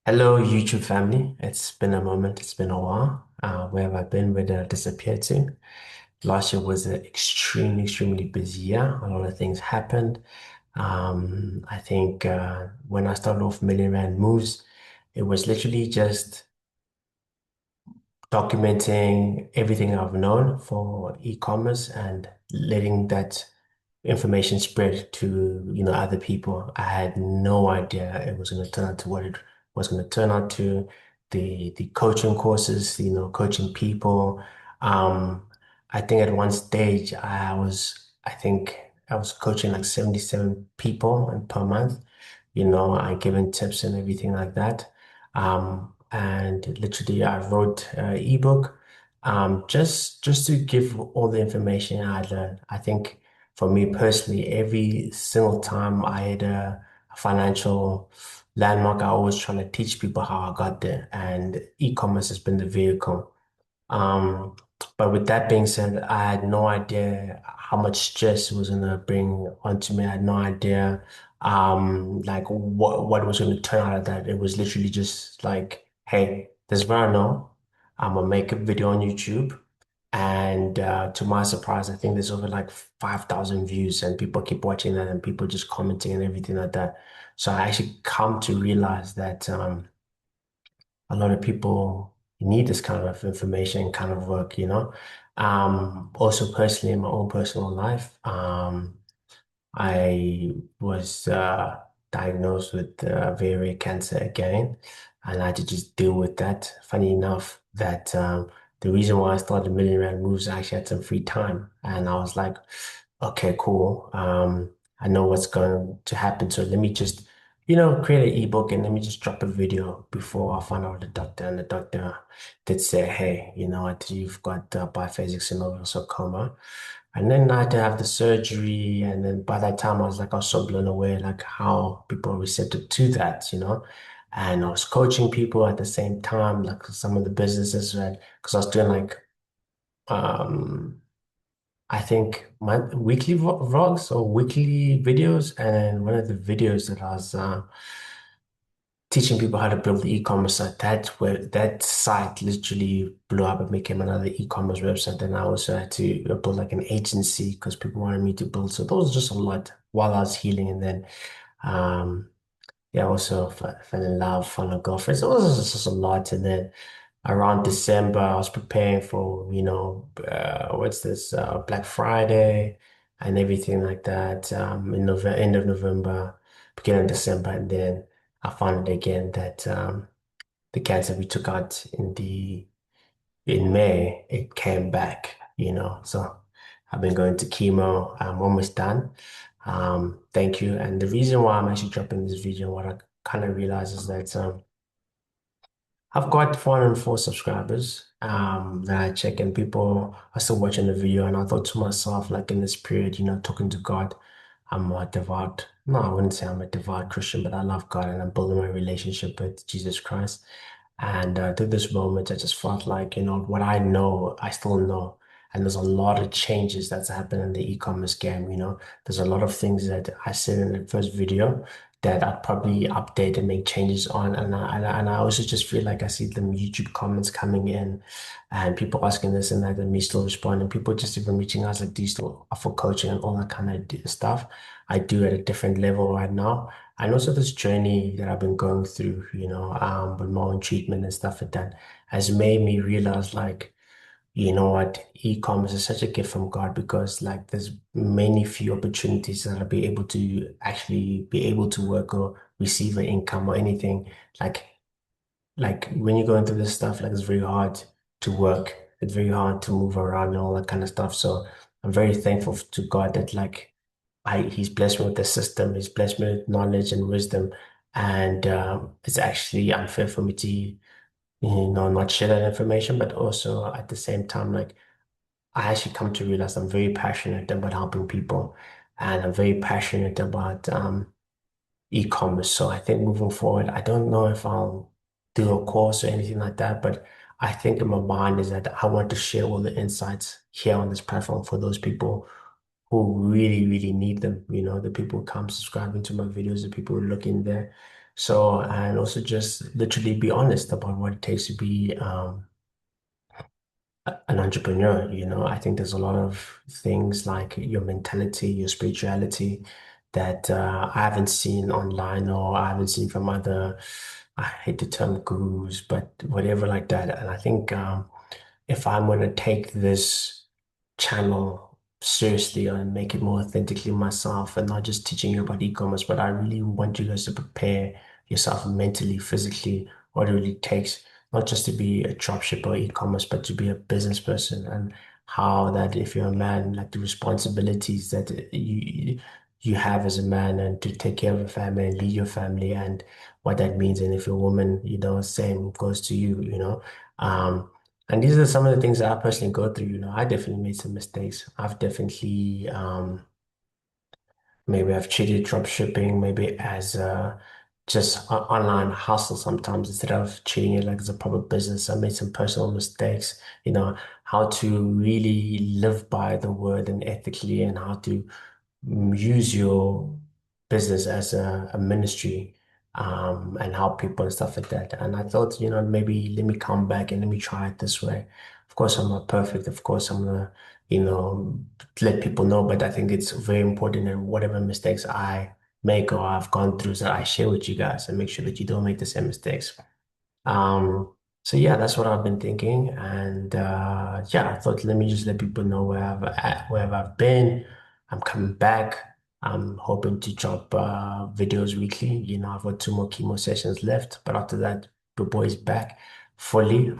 Hello, YouTube family. It's been a moment. It's been a while. Where have I been? Where did I disappear to? Last year was an extremely busy year. A lot of things happened. I think when I started off Million Rand Moves, it was literally just documenting everything I've known for e-commerce and letting that information spread to, other people. I had no idea it was going to turn out to what it was going to turn out to. The coaching courses, coaching people. Um, I think at one stage I think I was coaching like 77 people and per month. I given tips and everything like that. And literally I wrote an ebook just to give all the information I learned. I think for me personally, every single time I had a financial landmark, I always try to teach people how I got there. And e-commerce has been the vehicle. Um, but with that being said, I had no idea how much stress it was gonna bring onto me. I had no idea like what was gonna turn out of that. It was literally just like, hey, this is what I know. I'm gonna make a video on YouTube. And to my surprise, I think there's over like 5,000 views and people keep watching that and people just commenting and everything like that. So I actually come to realize that a lot of people need this kind of information, kind of work. Also personally in my own personal life, I was diagnosed with ovarian cancer again, and I had to just deal with that. Funny enough, that the reason why I started Million Rand Moves, I actually had some free time, and I was like, okay, cool. I know what's going to happen, so let me just, create an ebook and let me just drop a video before I find out the doctor. And the doctor did say, hey, you know what, you've got biphasic synovial sarcoma. And then I had to have the surgery. And then by that time, I was so blown away, like how people are receptive to that. And I was coaching people at the same time, like some of the businesses, right? Because I was doing like, um, I think my weekly vlogs or weekly videos. And one of the videos that I was teaching people how to build the e-commerce site. That site literally blew up and became another e-commerce website. And I also had to build like an agency because people wanted me to build. So that was just a lot while I was healing. And then, yeah, also fell in love, found a girlfriend. So it was just a lot. And then around December, I was preparing for, what's this, Black Friday and everything like that. In November, end of November, beginning of December, and then I found it again that the cancer we took out in May, it came back. So I've been going to chemo. I'm almost done. Thank you. And the reason why I'm actually dropping this video, what I kind of realized is that I've got 404 subscribers that I check, and people are still watching the video. And I thought to myself, like in this period, talking to God, I'm a devout, no, I wouldn't say I'm a devout Christian, but I love God and I'm building my relationship with Jesus Christ. And through this moment, I just felt like, what I know, I still know. And there's a lot of changes that's happened in the e-commerce game. There's a lot of things that I said in the first video that I'd probably update and make changes on. And I also just feel like I see the YouTube comments coming in and people asking this and that, and me still responding. People just even reaching out like, do you still offer coaching and all that kind of stuff? I do at a different level right now. And also this journey that I've been going through, with my own treatment and stuff like that has made me realize like, you know what, e-commerce is such a gift from God because like there's many few opportunities that I'll be able to actually be able to work or receive an income or anything. Like like when you're going through this stuff, like it's very hard to work. It's very hard to move around and all that kind of stuff. So I'm very thankful to God that like he's blessed me with the system. He's blessed me with knowledge and wisdom. And it's actually unfair for me to, not share that information, but also at the same time, like I actually come to realize I'm very passionate about helping people and I'm very passionate about e-commerce. So I think moving forward, I don't know if I'll do a course or anything like that, but I think in my mind is that I want to share all the insights here on this platform for those people who really need them. The people who come subscribing to my videos, the people who look in there. So, and also just literally be honest about what it takes to be an entrepreneur. I think there's a lot of things like your mentality, your spirituality that I haven't seen online or I haven't seen from other, I hate the term gurus, but whatever like that. And I think if I'm going to take this channel seriously and make it more authentically myself and not just teaching you about e-commerce, but I really want you guys to prepare yourself mentally, physically, what it really takes, not just to be a dropshipper or e-commerce, but to be a business person and how that if you're a man, like the responsibilities that you have as a man and to take care of a family and lead your family and what that means. And if you're a woman, same goes to you. And these are some of the things that I personally go through. I definitely made some mistakes. I've definitely, maybe I've treated drop shipping maybe as just an online hustle sometimes instead of treating it like it's a proper business. I made some personal mistakes, how to really live by the word and ethically and how to use your business as a ministry and help people and stuff like that. And I thought, maybe let me come back and let me try it this way. Of course, I'm not perfect. Of course, I'm gonna, you know, let people know, but I think it's very important that whatever mistakes I make or I've gone through, that I share with you guys and make sure that you don't make the same mistakes. Um, so yeah, that's what I've been thinking, and yeah, I thought let me just let people know wherever I've been. I'm coming back. I'm hoping to drop videos weekly. I've got two more chemo sessions left, but after that, the boy's back fully.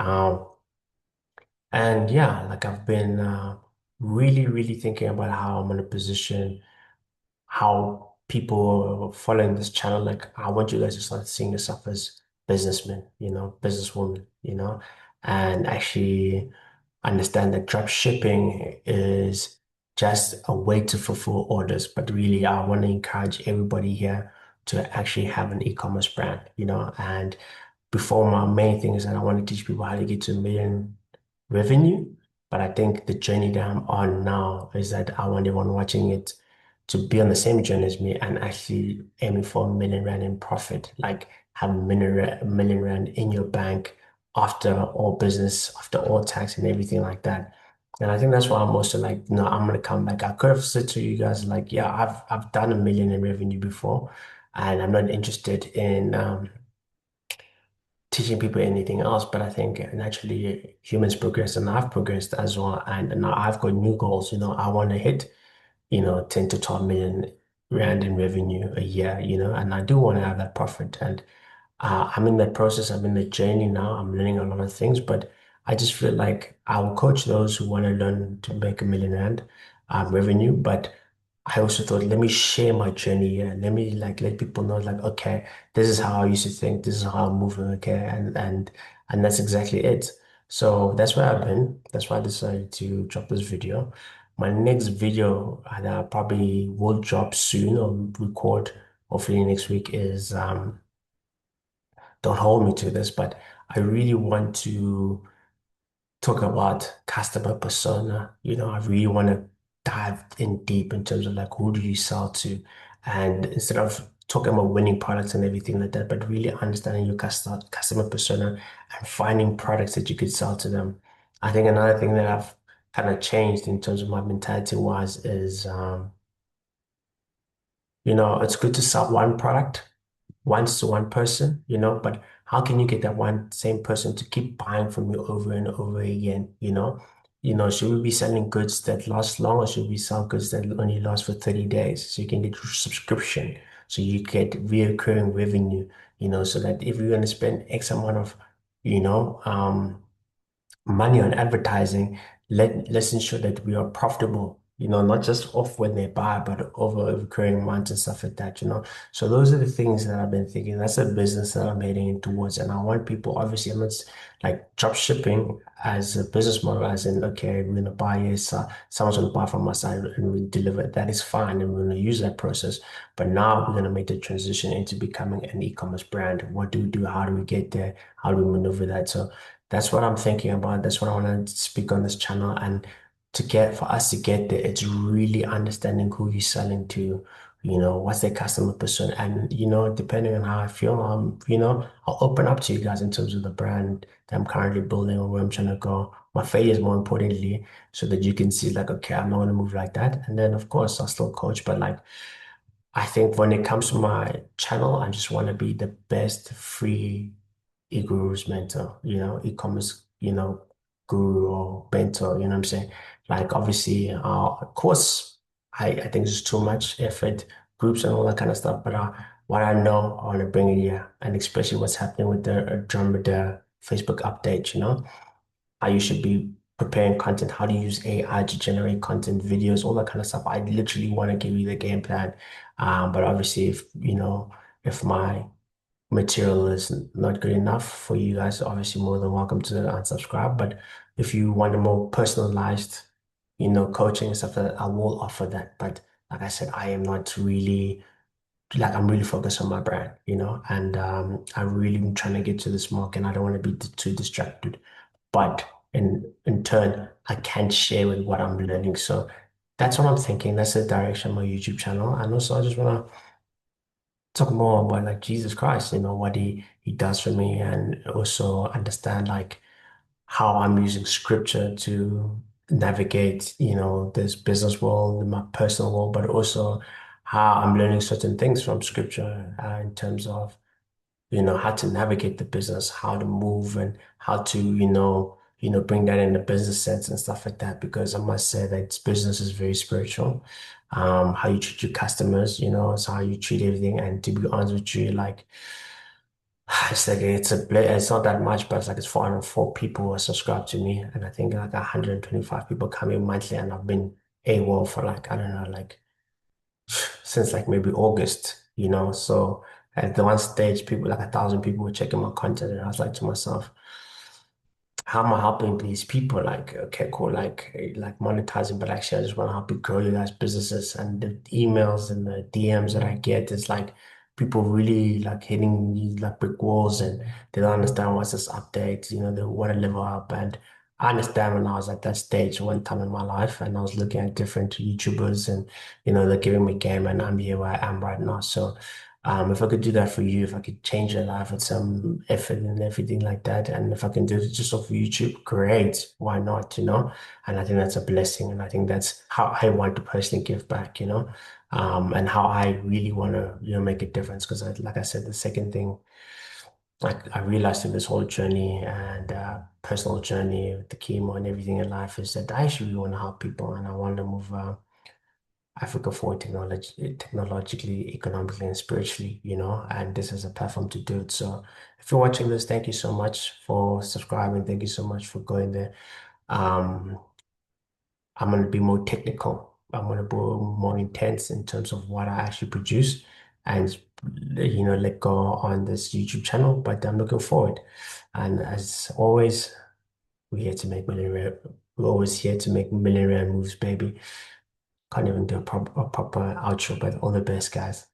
And yeah, like I've been really, really thinking about how I'm gonna position how people following this channel, like I want you guys to start seeing yourself as businessmen, businesswomen, and actually understand that drop shipping is just a way to fulfill orders. But really, I want to encourage everybody here to actually have an e-commerce brand, and before my main thing is that I want to teach people how to get to a million revenue. But I think the journey that I'm on now is that I want everyone watching it to be on the same journey as me and actually aiming for R1 million in profit, like have a million rand in your bank after all business, after all tax and everything like that. And I think that's why I'm also like, no, I'm gonna come back. I could have said to you guys like, yeah, I've done 1 million in revenue before, and I'm not interested in teaching people anything else. But I think naturally humans progress and I've progressed as well. And now I've got new goals. I want to hit 10 to 12 million rand in revenue a year, and I do want to have that profit. And I'm in that process. I'm in the journey now. I'm learning a lot of things, but I just feel like I will coach those who want to learn to make 1 million rand revenue. But I also thought, let me share my journey here. Let me like let people know, like, okay, this is how I used to think. This is how I'm moving. Okay, and that's exactly it. So that's where I've been. That's why I decided to drop this video. My next video that I probably will drop soon or record hopefully next week is don't hold me to this, but I really want to talk about customer persona. I really want to dive in deep in terms of like who do you sell to, and instead of talking about winning products and everything like that, but really understanding your customer persona and finding products that you could sell to them. I think another thing that I've kind of changed in terms of my mentality wise is it's good to sell one product once to one person, but how can you get that one same person to keep buying from you over and over again, should we be selling goods that last long or should we sell goods that only last for 30 days so you can get your subscription, so you get reoccurring revenue, so that if you're going to spend X amount of, you know, money on advertising, let's ensure that we are profitable, not just off when they buy, but over recurring months and stuff like that. So those are the things that I've been thinking. That's the business that I'm heading in towards. And I want people, obviously, I'm not like drop shipping as a business model, as in, okay, we're gonna buy it, so someone's gonna buy from us and we deliver it. That is fine, and we're gonna use that process. But now we're gonna make the transition into becoming an e-commerce brand. What do we do? How do we get there? How do we maneuver that? So that's what I'm thinking about. That's what I want to speak on this channel. And for us to get there, it's really understanding who you're selling to, what's their customer persona. And, depending on how I feel, I'll open up to you guys in terms of the brand that I'm currently building or where I'm trying to go. My failures, more importantly, so that you can see like, okay, I'm not going to move like that. And then, of course, I'll still coach, but like, I think when it comes to my channel, I just want to be the best free e-gurus mentor, e-commerce, guru or mentor, you know what I'm saying? Like obviously, of course, I think it's too much effort, groups and all that kind of stuff, but what I know, I want to bring it here, and especially what's happening with the Andromeda Facebook update, how you should be preparing content, how to use AI to generate content, videos, all that kind of stuff. I literally want to give you the game plan. But obviously, if my material is not good enough for you guys, obviously more than welcome to unsubscribe. But if you want a more personalized, coaching and stuff, that I will offer that. But like I said, I am not really like I'm really focused on my brand, and I really am trying to get to this mark, and I don't want to be too distracted. But in turn, I can share with what I'm learning. So that's what I'm thinking. That's the direction of my YouTube channel. And also, I just want to talk more about like Jesus Christ, what he does for me, and also understand like how I'm using scripture to navigate, this business world, my personal world, but also how I'm learning certain things from scripture in terms of how to navigate the business, how to move and how to, bring that in the business sense and stuff like that. Because I must say that business is very spiritual. How you treat your customers, is how you treat everything. And to be honest with you, like it's not that much, but it's like it's 404 people who are subscribed to me, and I think like 125 people come in monthly, and I've been AWOL for like I don't know, like since like maybe August, So at the one stage, people like 1,000 people were checking my content, and I was like to myself, how am I helping these people? Like, okay, cool, like monetizing, but actually, I just want to help you grow your guys' businesses. And the emails and the DMs that I get is like people really like hitting these like brick walls, and they don't understand what's this update. They want to level up, and I understand when I was at that stage one time in my life, and I was looking at different YouTubers, and they're giving me game, and I'm here where I am right now. So. If I could do that for you, if I could change your life with some effort and everything like that, and if I can do it just off YouTube, great. Why not, And I think that's a blessing, and I think that's how I want to personally give back, and how I really want to, make a difference. Because, like I said, the second thing, like I realized in this whole journey and personal journey with the chemo and everything in life is that I actually really want to help people, and I want to move. Africa forward technologically, economically, and spiritually, and this is a platform to do it. So if you're watching this, thank you so much for subscribing. Thank you so much for going there. Um, I'm going to be more technical. I'm going to be more intense in terms of what I actually produce and, let go on this YouTube channel, but I'm looking forward. And as always, we're here to make millionaire. We're always here to make millionaire moves, baby. Can't even do a proper outro, but all the best, guys.